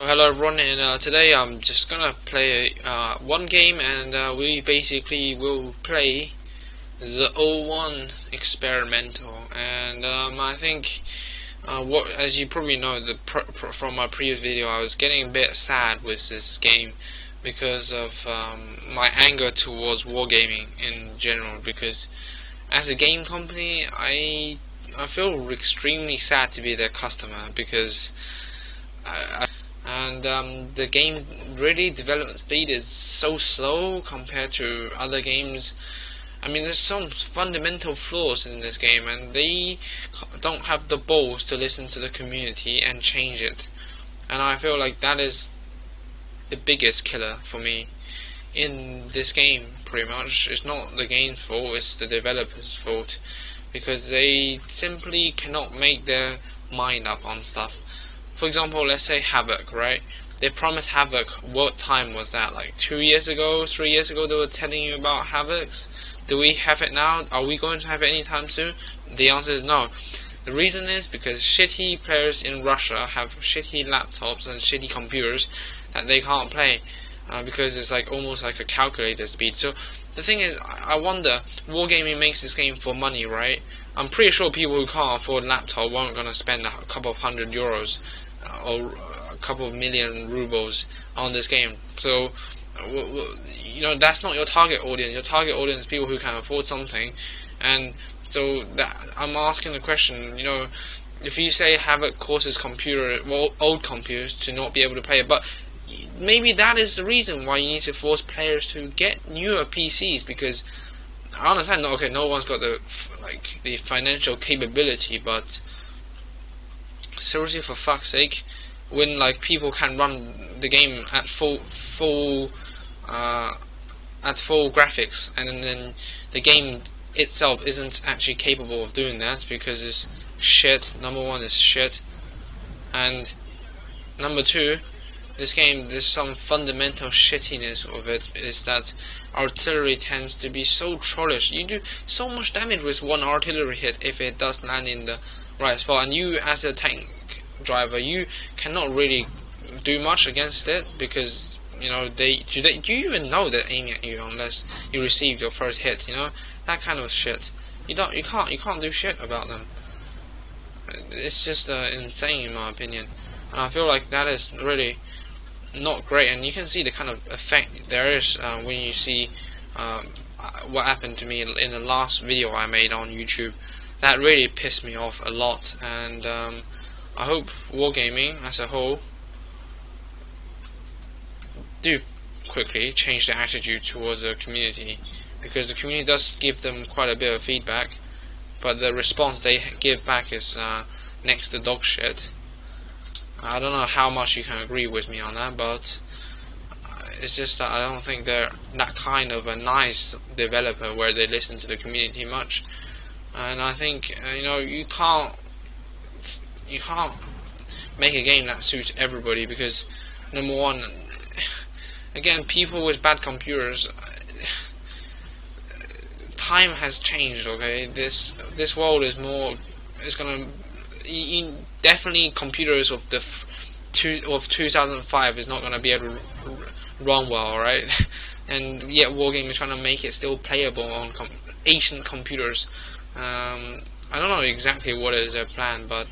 Hello everyone, and today I'm just gonna play one game, and we basically will play the O1 Experimental. And I think, as you probably know, from my previous video, I was getting a bit sad with this game because of my anger towards wargaming in general. Because as a game company, I feel extremely sad to be their customer because. The game really development speed is so slow compared to other games. I mean, there's some fundamental flaws in this game, and they don't have the balls to listen to the community and change it. And I feel like that is the biggest killer for me in this game. Pretty much, it's not the game's fault; it's the developers' fault, because they simply cannot make their mind up on stuff. For example, let's say Havoc, right? They promised Havoc. What time was that? Like 2 years ago, 3 years ago, they were telling you about Havocs. Do we have it now? Are we going to have it anytime soon? The answer is no. The reason is because shitty players in Russia have shitty laptops and shitty computers that they can't play because it's like almost like a calculator speed. So the thing is, I wonder, Wargaming makes this game for money, right? I'm pretty sure people who can't afford a laptop weren't going to spend a couple of €100 or a couple of million rubles on this game. So you know, that's not your target audience. Your target audience is people who can afford something. And so that I'm asking the question, you know, if you say Havoc causes old computers to not be able to play it, but maybe that is the reason why you need to force players to get newer PCs, because I understand, okay, no one's got the financial capability, but seriously, for fuck's sake, when like people can run the game at full graphics, and then the game itself isn't actually capable of doing that because it's shit. Number one is shit, and number two, this game, there's some fundamental shittiness of it, is that artillery tends to be so trollish. You do so much damage with one artillery hit if it does land in the right spot, and you as a tank driver, you cannot really do much against it, because you know do you even know they're aiming at you unless you receive your first hit, you know, that kind of shit. You can't do shit about them. It's just insane in my opinion, and I feel like that is really not great. And you can see the kind of effect there is when you see what happened to me in the last video I made on YouTube. That really pissed me off a lot, and I hope Wargaming as a whole do quickly change their attitude towards the community, because the community does give them quite a bit of feedback, but the response they give back is next to dog shit. I don't know how much you can agree with me on that, but it's just that I don't think they're that kind of a nice developer where they listen to the community much. And I think you know, you can't make a game that suits everybody, because number one, again, people with bad computers, time has changed. Okay, this world is more. It's gonna definitely computers of 2005 is not gonna be able to run well, right? And yet Wargaming is trying to make it still playable on ancient computers. I don't know exactly what is their plan, but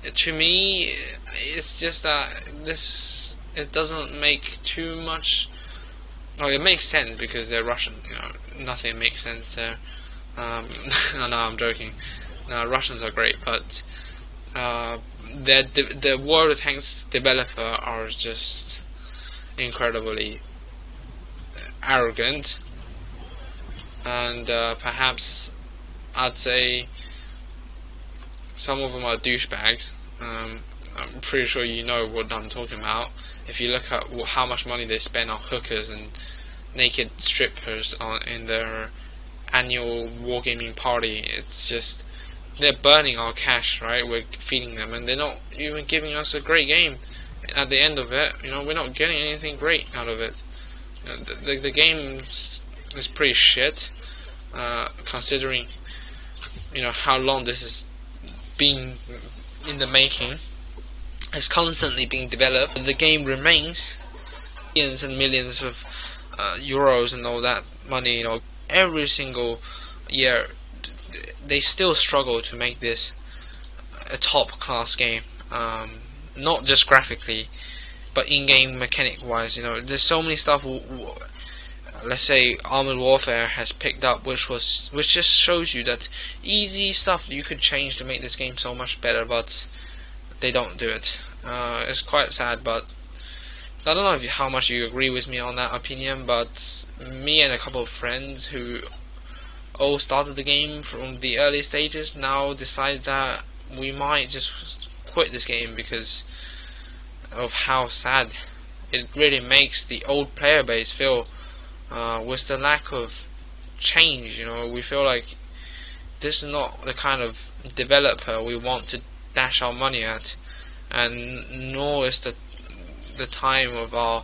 to me, it's just that it doesn't make too much. Well, it makes sense because they're Russian. You know, nothing makes sense there. No, I'm joking. No, Russians are great, but the World of Tanks developer are just incredibly arrogant, and perhaps I'd say some of them are douchebags. I'm pretty sure you know what I'm talking about. If you look at how much money they spend on hookers and naked strippers in their annual wargaming party, it's just, they're burning our cash, right? We're feeding them, and they're not even giving us a great game at the end of it. You know, we're not getting anything great out of it. You know, the game is pretty shit, considering, you know, how long this has been in the making. is constantly being developed. The game remains millions and millions of euros and all that money. Every single year they still struggle to make this a top class game. Not just graphically, but in-game mechanic wise. There's so many stuff. Let's say Armored Warfare has picked up, which just shows you that easy stuff you could change to make this game so much better, but they don't do it. It's quite sad, but I don't know how much you agree with me on that opinion, but me and a couple of friends who all started the game from the early stages now decide that we might just quit this game because of how sad it really makes the old player base feel. With the lack of change, we feel like this is not the kind of developer we want to dash our money at, and nor is the time of our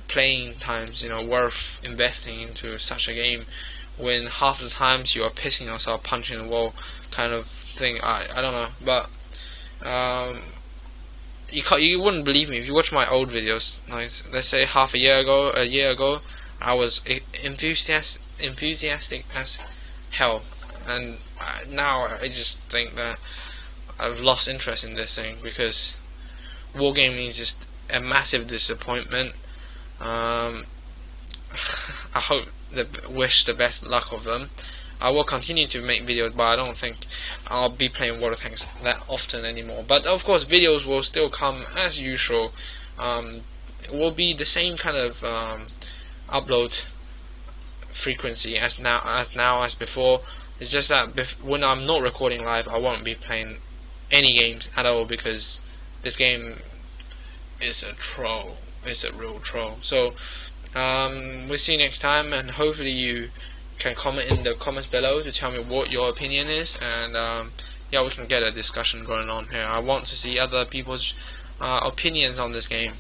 playing times worth investing into such a game when half the times you are pissing yourself punching the wall kind of thing. I don't know, but you wouldn't believe me if you watch my old videos. Let's say a year ago, I was enthusiastic as hell, and now I just think that I've lost interest in this thing because wargaming is just a massive disappointment. I wish the best luck of them. I will continue to make videos, but I don't think I'll be playing World of Tanks that often anymore. But of course, videos will still come as usual. It will be the same kind of upload frequency as before. It's just that when I'm not recording live, I won't be playing any games at all because this game is a troll. It's a real troll. So we'll see you next time, and hopefully you can comment in the comments below to tell me what your opinion is, and yeah, we can get a discussion going on here. I want to see other people's opinions on this game.